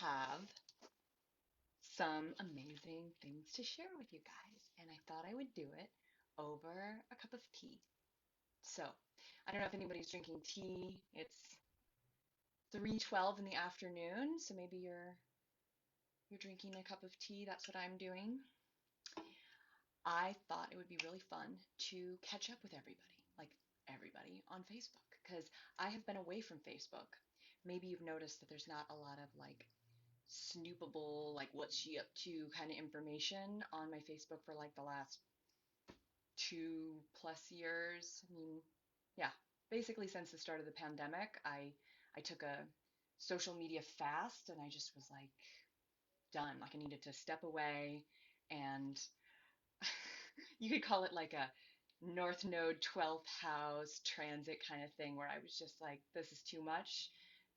have some amazing things to share with you guys, and I thought I would do it over a cup of tea. So, I don't know if anybody's drinking tea. It's 3:12 in the afternoon, so maybe you're drinking a cup of tea. That's what I'm doing. I thought it would be really fun to catch up with everybody, like everybody on Facebook, because I have been away from Facebook. Maybe you've noticed that there's not a lot of like snoopable, like what's she up to kind of information on my Facebook for like the last 2+ years. I mean, yeah, basically since the start of the pandemic, I took a social media fast and I just was like done. Like I needed to step away and you could call it like a North Node 12th house transit kind of thing where I was just like, this is too much.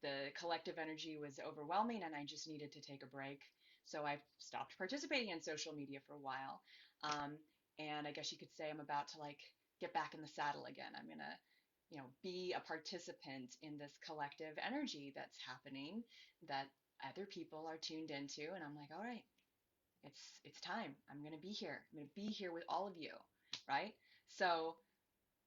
The collective energy was overwhelming and I just needed to take a break. So I stopped participating in social media for a while. Um, and I guess you could say I'm about to like get back in the saddle again. I'm gonna, be a participant in this collective energy that's happening that other people are tuned into. And I'm like, all right, it's time. I'm going to be here. I'm going to be here with all of you, right? So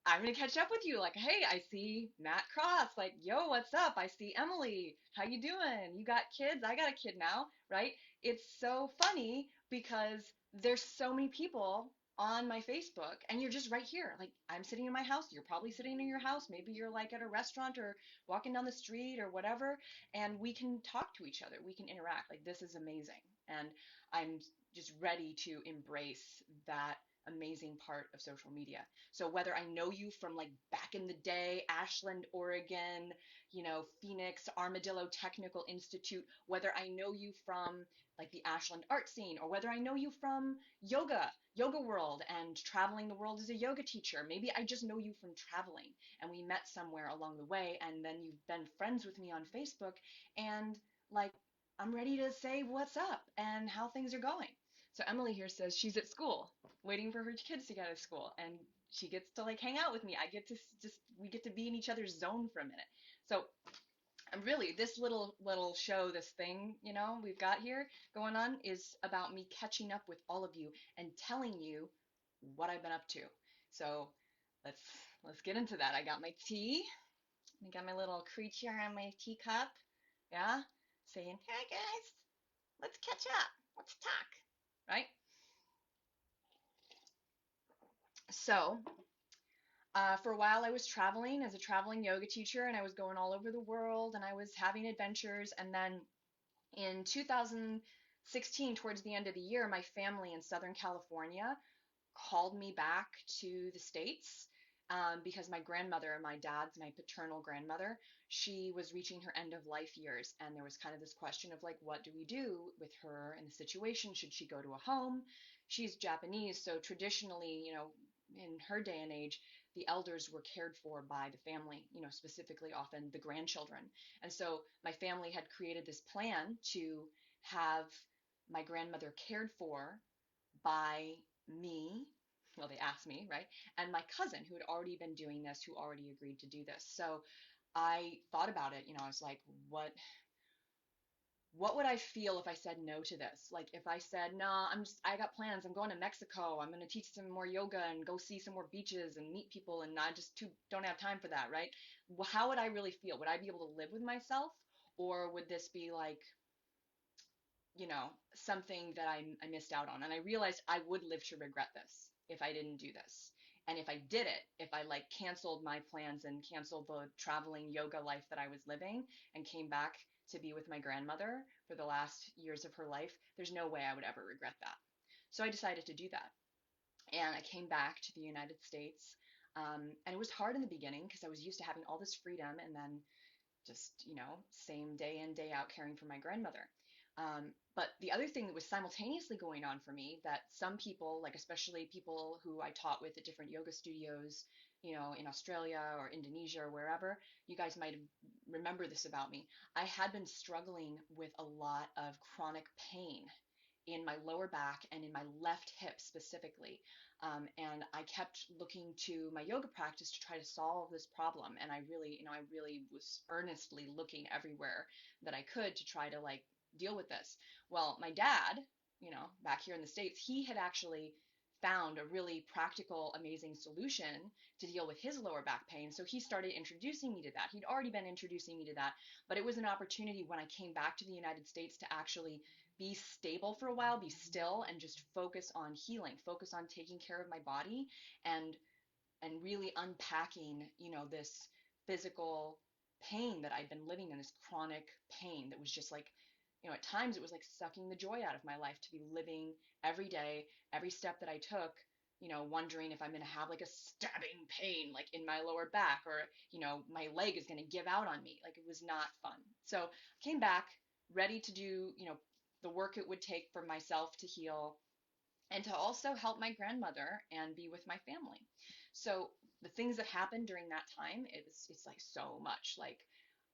I'm going to catch up with you. Like, hey, I see Matt Cross. Like, yo, what's up? I see Emily. How you doing? You got kids? I got a kid now, right? It's so funny because there's so many people on my Facebook and you're just right here. Like, I'm sitting in my house. You're probably sitting in your house. Maybe you're like at a restaurant or walking down the street or whatever, and we can talk to each other. We can interact. Like, this is amazing. And I'm just ready to embrace that amazing part of social media. So whether I know you from like back in the day, Ashland, Oregon, Phoenix, Armadillo Technical Institute, whether I know you from like the Ashland art scene, or whether I know you from yoga world and traveling the world as a yoga teacher. Maybe I just know you from traveling and we met somewhere along the way and then you've been friends with me on Facebook and like I'm ready to say what's up and how things are going. So Emily here says she's at school waiting for her kids to get out of school and she gets to like hang out with me. I get to just we get to be in each other's zone for a minute. So I'm really this little show, this thing, we've got here going on is about me catching up with all of you and telling you what I've been up to. So let's get into that. I got my tea. I got my little creature on my teacup. Yeah, saying, "Hey guys, let's catch up. Let's talk." Right? So, for a while, I was traveling as a traveling yoga teacher, and I was going all over the world, and I was having adventures. And then in 2016, towards the end of the year, my family in Southern California called me back to the States because my grandmother, my paternal grandmother, she was reaching her end of life years. And there was kind of this question of like, what do we do with her in the situation? Should she go to a home? She's Japanese, so traditionally, in her day and age, the elders were cared for by the family, specifically often the grandchildren. And so my family had created this plan to have my grandmother cared for by me. Well, they asked me, right? And my cousin, who had already been doing this, who already agreed to do this. So I thought about it. I was like, what would I feel if I said no to this? Like if I said, nah, I got plans. I'm going to Mexico. I'm going to teach some more yoga and go see some more beaches and meet people. And I just don't have time for that, right? Well, how would I really feel? Would I be able to live with myself? Or would this be like, something that I missed out on? And I realized I would live to regret this if I didn't do this. And if I did it, if I like canceled my plans and canceled the traveling yoga life that I was living and came back to be with my grandmother for the last years of her life, there's no way I would ever regret that. So I decided to do that. And I came back to the United States. And it was hard in the beginning because I was used to having all this freedom and then just, same day in, day out caring for my grandmother. But the other thing that was simultaneously going on for me that some people, like especially people who I taught with at different yoga studios, in Australia or Indonesia or wherever, you guys might remember this about me. I had been struggling with a lot of chronic pain in my lower back and in my left hip specifically. And I kept looking to my yoga practice to try to solve this problem. And I really was earnestly looking everywhere that I could to try to like deal with this? Well, my dad, back here in the States, he had actually found a really practical, amazing solution to deal with his lower back pain. So he started introducing me to that. He'd already been introducing me to that, but it was an opportunity when I came back to the United States to actually be stable for a while, be still, and just focus on healing, focus on taking care of my body, and really unpacking, this physical pain that I'd been living in, this chronic pain that was just like, at times it was like sucking the joy out of my life to be living every day, every step that I took, wondering if I'm going to have like a stabbing pain like in my lower back, or, my leg is going to give out on me. Like, it was not fun. So I came back ready to do, the work it would take for myself to heal and to also help my grandmother and be with my family. So the things that happened during that time, it's like so much. Like,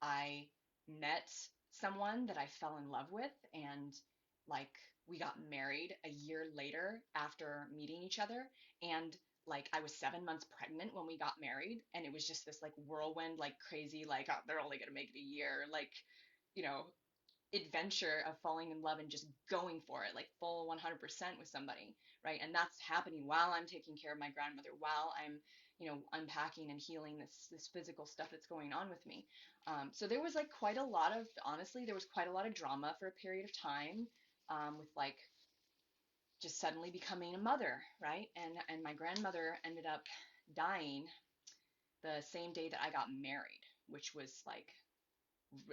I met someone that I fell in love with, and like we got married a year later after meeting each other, and like I was 7 months pregnant when we got married, and it was just this like whirlwind, like crazy, like, oh, they're only gonna make it a year, like, you know adventure of falling in love and just going for it, like full 100% with somebody, right? And that's happening while I'm taking care of my grandmother, while I'm, unpacking and healing this physical stuff that's going on with me. So there was like quite a lot of, honestly, there was quite a lot of drama for a period of time, with like just suddenly becoming a mother, right? And my grandmother ended up dying the same day that I got married, which was like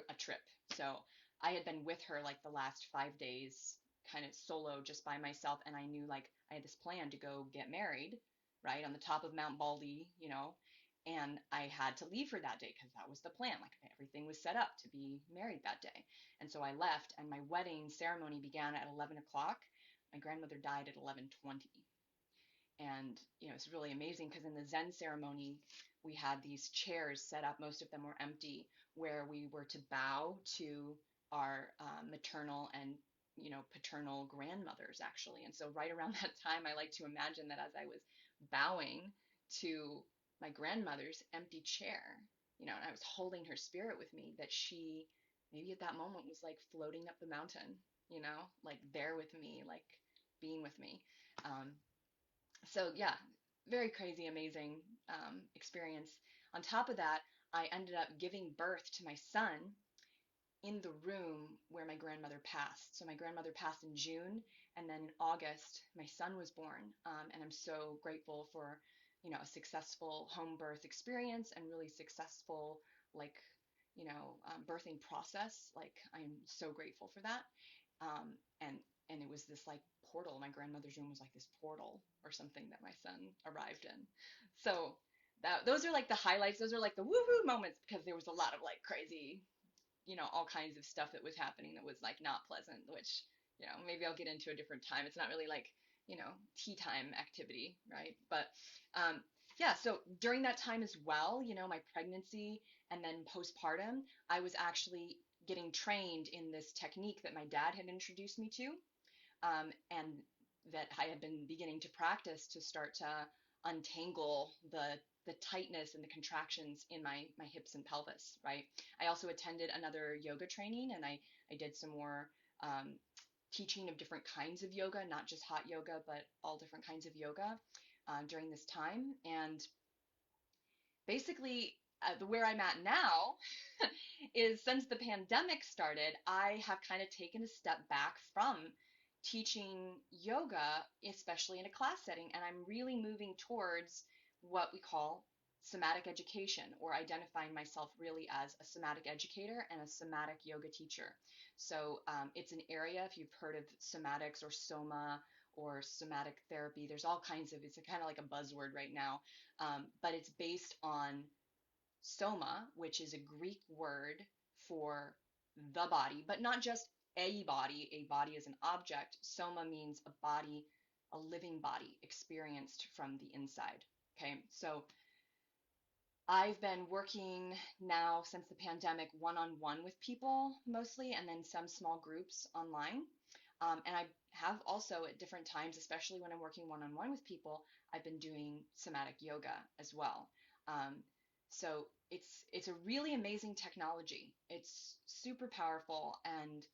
a trip. So I had been with her like the last 5 days, kind of solo, just by myself. And I knew like I had this plan to go get married, right, on the top of Mount Baldy, and I had to leave for that day because that was the plan. Like, everything was set up to be married that day. And so I left, and my wedding ceremony began at 11 o'clock. My grandmother died at 11:20. And, it's really amazing because in the Zen ceremony, we had these chairs set up, most of them were empty, where we were to bow to our maternal and, paternal grandmothers, actually. And so, right around that time, I like to imagine that as I was bowing to my grandmother's empty chair, and I was holding her spirit with me, that she maybe at that moment was like floating up the mountain, like there with me, like being with me. Um, so yeah, very crazy, amazing experience. On top of that, I ended up giving birth to my son in the room where my grandmother passed. So my grandmother passed in June, and then in August, my son was born. And I'm so grateful for, a successful home birth experience and really successful, like, birthing process. Like, I'm so grateful for that. Um, and and it was this like portal. My grandmother's room was like this portal or something that my son arrived in. So those are like the highlights. Those are like the woohoo moments, because there was a lot of like crazy, all kinds of stuff that was happening that was like not pleasant, which, maybe I'll get into a different time. It's not really like, tea time activity, right? But yeah, so during that time as well, my pregnancy and then postpartum, I was actually getting trained in this technique that my dad had introduced me to, and that I had been beginning to practice to start to untangle the tightness and the contractions in my hips and pelvis, right? I also attended another yoga training, and I did some more teaching of different kinds of yoga, not just hot yoga, but all different kinds of yoga during this time. And basically, where I'm at now is, since the pandemic started, I have kind of taken a step back from teaching yoga, especially in a class setting, and I'm really moving towards what we call somatic education, or identifying myself really as a somatic educator and a somatic yoga teacher. So it's an area, if you've heard of somatics or soma or somatic therapy, there's all kinds of, it's kind of like a buzzword right now, but it's based on soma, which is a Greek word for the body, but not just a body. A body is an object. Soma means a body, a living body experienced from the inside. Okay, so I've been working now since the pandemic one-on-one with people mostly, and then some small groups online. And I have also at different times, especially when I'm working one-on-one with people, I've been doing somatic yoga as well. So it's a really amazing technology. It's super powerful, and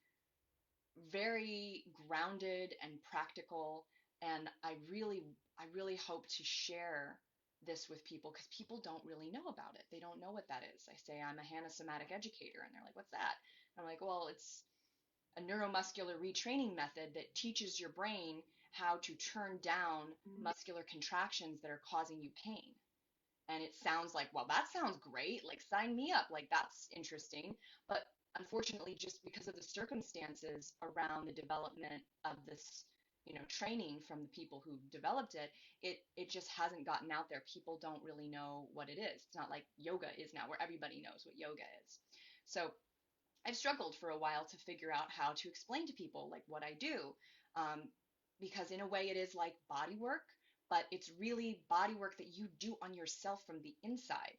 very grounded and practical. And I really hope to share this with people because people don't really know about it. They don't know what that is. I say I'm a HANA somatic educator, and they're like, "What's that?" And I'm like, "Well, it's a neuromuscular retraining method that teaches your brain how to turn down muscular contractions that are causing you pain." And it sounds like, well, that sounds great. Like, sign me up. Like, that's interesting. But unfortunately, just because of the circumstances around the development of this, training from the people who developed it, it just hasn't gotten out there. People don't really know what it is. It's not like yoga is now, where everybody knows what yoga is. So I've struggled for a while to figure out how to explain to people like what I do, um, because in a way it is like body work, but it's really body work that you do on yourself from the inside,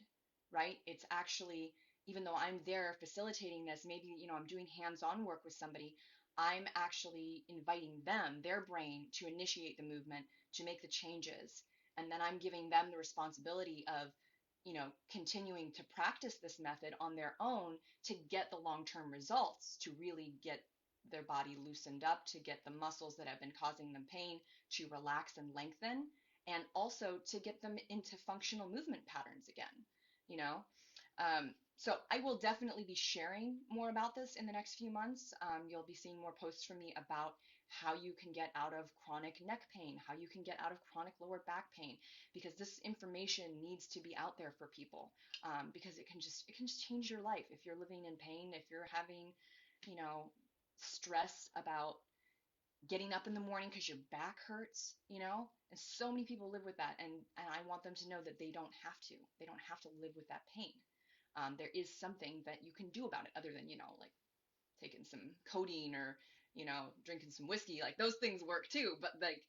right? It's actually, even though I'm there facilitating this, maybe I'm doing hands-on work with somebody, I'm actually inviting them, their brain, to initiate the movement, to make the changes, and then I'm giving them the responsibility of continuing to practice this method on their own to get the long-term results, to really get their body loosened up, to get the muscles that have been causing them pain to relax and lengthen, and also to get them into functional movement patterns again, you know? So I will definitely be sharing more about this in the next few months. You'll be seeing more posts from me about how you can get out of chronic neck pain, how you can get out of chronic lower back pain, because this information needs to be out there for people, because it can just change your life if you're living in pain, if you're having, you know, stress about getting up in the morning because your back hurts, and so many people live with that, and I want them to know that they don't have to live with that pain. There is something that you can do about it other than, like taking some codeine or, drinking some whiskey. Like, those things work too, but like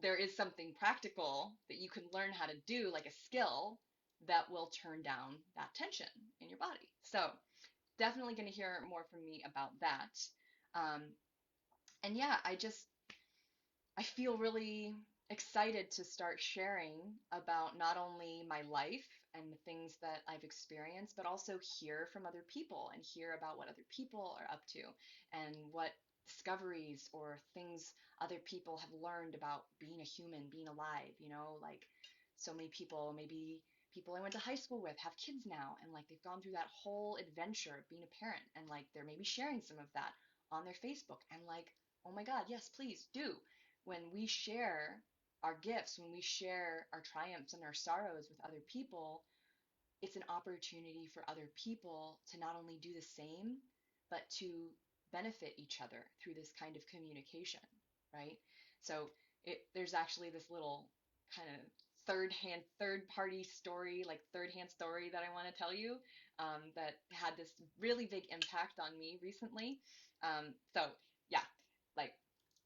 there is something practical that you can learn how to do, like a skill that will turn down that tension in your body. So definitely going to hear more from me about that. Um, and yeah, I feel really excited to start sharing about not only my life and the things that I've experienced, but also hear from other people and hear about what other people are up to and what discoveries or things other people have learned about being a human, being alive, like so many people, maybe people I went to high school with have kids now, and like they've gone through that whole adventure of being a parent, and like they're maybe sharing some of that on their Facebook, and like, oh my God, yes, please do. When we share our gifts, when we share our triumphs and our sorrows with other people, it's an opportunity for other people to not only do the same, but to benefit each other through this kind of communication, right? So there's actually this little kind of third party story, like third hand story that I want to tell you, that had this really big impact on me recently. So yeah, like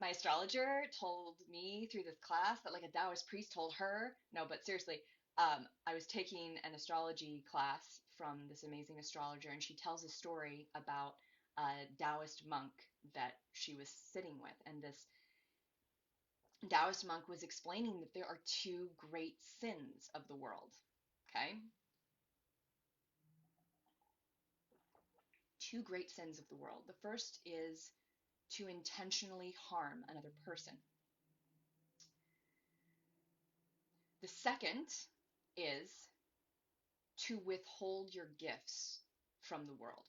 my astrologer told me through this class that like a Taoist priest told her. No, but seriously, I was taking an astrology class from this amazing astrologer, and she tells a story about a Taoist monk that she was sitting with. And this Taoist monk was explaining that there are two great sins of the world. Okay? Two great sins of the world. The first is to intentionally harm another person. The second is to withhold your gifts from the world.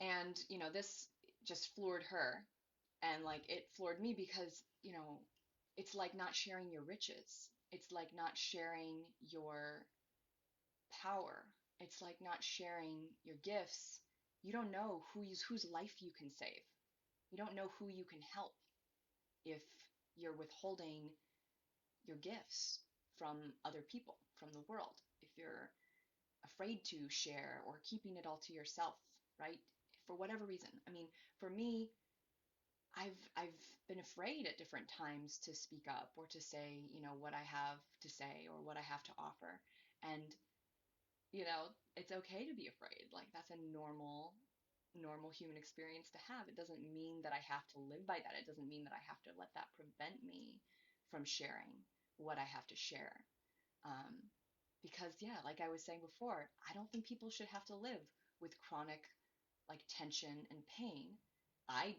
And, this just floored her. And like it floored me because, it's like not sharing your riches. It's like not sharing your power. It's like not sharing your gifts. You don't know whose life you can save. You don't know who you can help if you're withholding your gifts from other people, from the world. If you're afraid to share or keeping it all to yourself, right? For whatever reason. I mean, for me, I've been afraid at different times to speak up or to say, what I have to say or what I have to offer. And, it's okay to be afraid. Like, that's a normal human experience to have. It doesn't mean that I have to live by that. It doesn't mean that I have to let that prevent me from sharing what I have to share. Um, because yeah, like I was saying before, I don't think people should have to live with chronic like tension and pain, I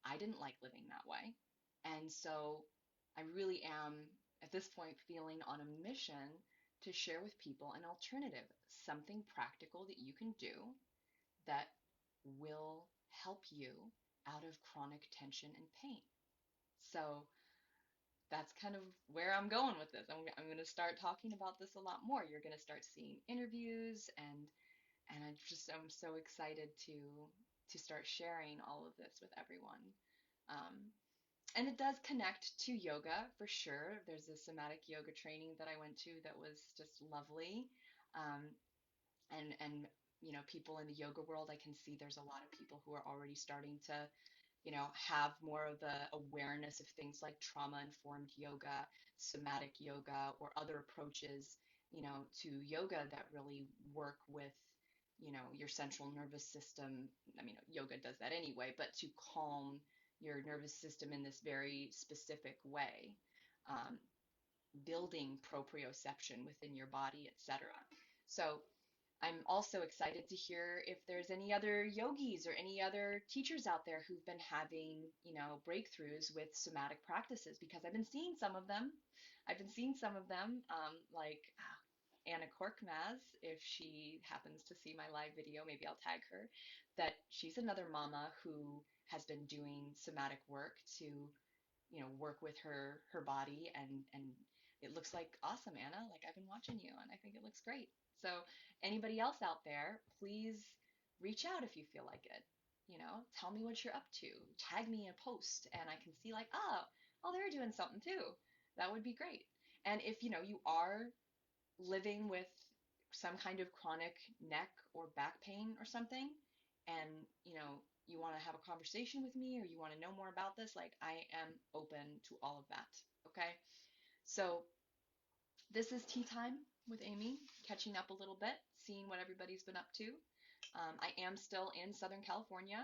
I didn't like living that way. And so I really am at this point feeling on a mission to share with people an alternative, something practical that you can do that will help you out of chronic tension and pain. So that's kind of where I'm going with this. I'm going to start talking about this a lot more. You're going to start seeing interviews, and I'm so excited to start sharing all of this with everyone. Um, and it does connect to yoga for sure. There's a somatic yoga training that I went to that was just lovely. Um, and people in the yoga world, I can see there's a lot of people who are already starting to have more of the awareness of things like trauma-informed yoga, somatic yoga, or other approaches, to yoga that really work with, your central nervous system. I mean, yoga does that anyway, but to calm your nervous system in this very specific way, um, building proprioception within your body, etc. So I'm also excited to hear if there's any other yogis or any other teachers out there who've been having, breakthroughs with somatic practices, because I've been seeing some of them. Like Anna Korkmaz, if she happens to see my live video, maybe I'll tag her, that she's another mama who has been doing somatic work to, work with her body, and it looks like awesome, Anna. Like, I've been watching you and I think it looks great. So anybody else out there, please reach out if you feel like it. Tell me what you're up to. Tag me a post and I can see like, oh, they're doing something too. That would be great. And if you are living with some kind of chronic neck or back pain or something, and you want to have a conversation with me or you want to know more about this, like, I am open to all of that. Okay. So this is tea time with Aimee, catching up a little bit, seeing what everybody's been up to. I am still in Southern California,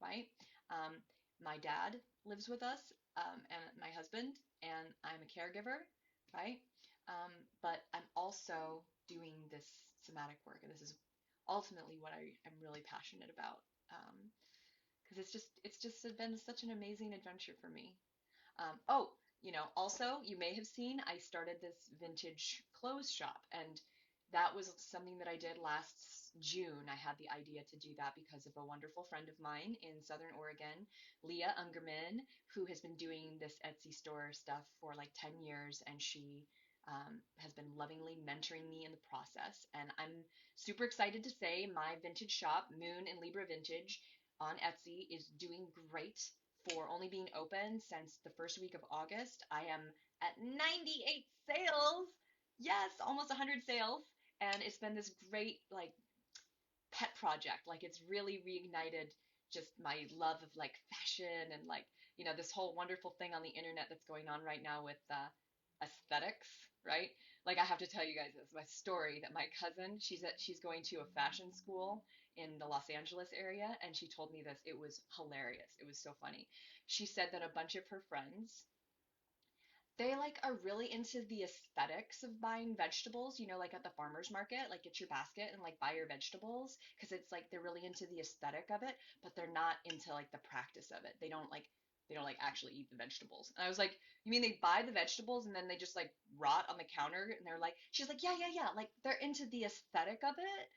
right? Um, my dad lives with us, and my husband, and I'm a caregiver, right? Um, but I'm also doing this somatic work, and this is ultimately what I am really passionate about, because it's just been such an amazing adventure for me. Oh, also, you may have seen I started this vintage clothes shop, and that was something that I did last June. I had the idea to do that because of a wonderful friend of mine in Southern Oregon, Leah Ungerman, who has been doing this Etsy store stuff for like 10 years, and she has been lovingly mentoring me in the process. And I'm super excited to say my vintage shop, Moon and Libra Vintage, on Etsy is doing great. For only being open since the first week of August, I am at 98 sales. Yes, almost 100 sales. And it's been this great, like, pet project. Like, it's really reignited just my love of like fashion and like, this whole wonderful thing on the internet that's going on right now with aesthetics, right? Like, I have to tell you guys this, my story, that my cousin, she's going to a fashion school in the Los Angeles area, and she told me this. It was hilarious. It was so funny. She said that a bunch of her friends, they like are really into the aesthetics of buying vegetables, like at the farmer's market, like get your basket and like buy your vegetables, because it's like they're really into the aesthetic of it, but they're not into like the practice of it. They don't like actually eat the vegetables. And I was like, you mean they buy the vegetables and then they just like rot on the counter? And they're like, she's like, yeah, yeah, yeah. Like, they're into the aesthetic of it,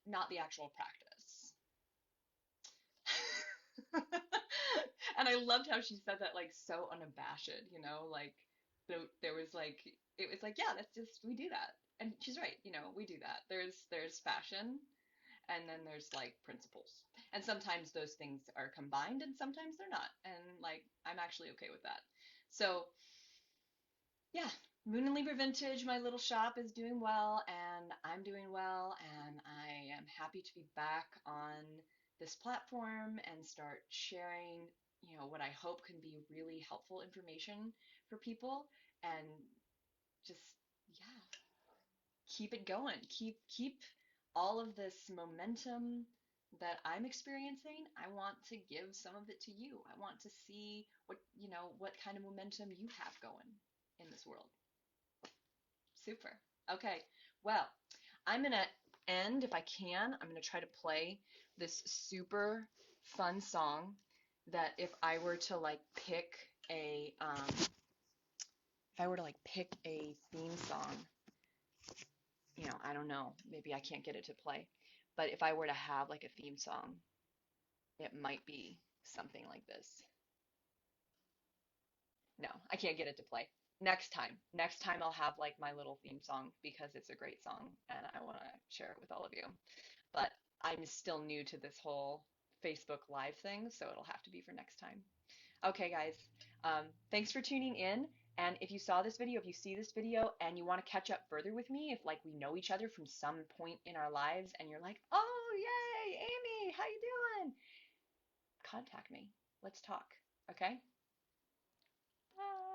not the actual practice. And I loved how she said that, like, so unabashed, like there was like, it was like, yeah, that's just, we do that. And she's right, we do that. There's fashion, and then there's like principles. And sometimes those things are combined and sometimes they're not. And like, I'm actually okay with that. So yeah, Moon and Libra Vintage, my little shop, is doing well, and I'm doing well, and I am happy to be back on this platform and start sharing, what I hope can be really helpful information for people, and just, yeah, keep it going. Keep all of this momentum that I'm experiencing. I want to give some of it to you. I want to see what kind of momentum you have going in this world. Super. Okay. Well, I'm going to end, if I can, I'm going to try to play this super fun song that if I were to like pick a theme song, I don't know, maybe I can't get it to play, but if I were to have like a theme song, it might be something like this. No, I can't get it to play. Next time. Next time I'll have like my little theme song because it's a great song and I want to share it with all of you. But I'm still new to this whole Facebook Live thing, so it'll have to be for next time. Okay, guys, thanks for tuning in. And if you saw this video, if you see this video and you want to catch up further with me, if like we know each other from some point in our lives and you're like, oh, yay, Aimee, how you doing? Contact me. Let's talk. Okay? Bye.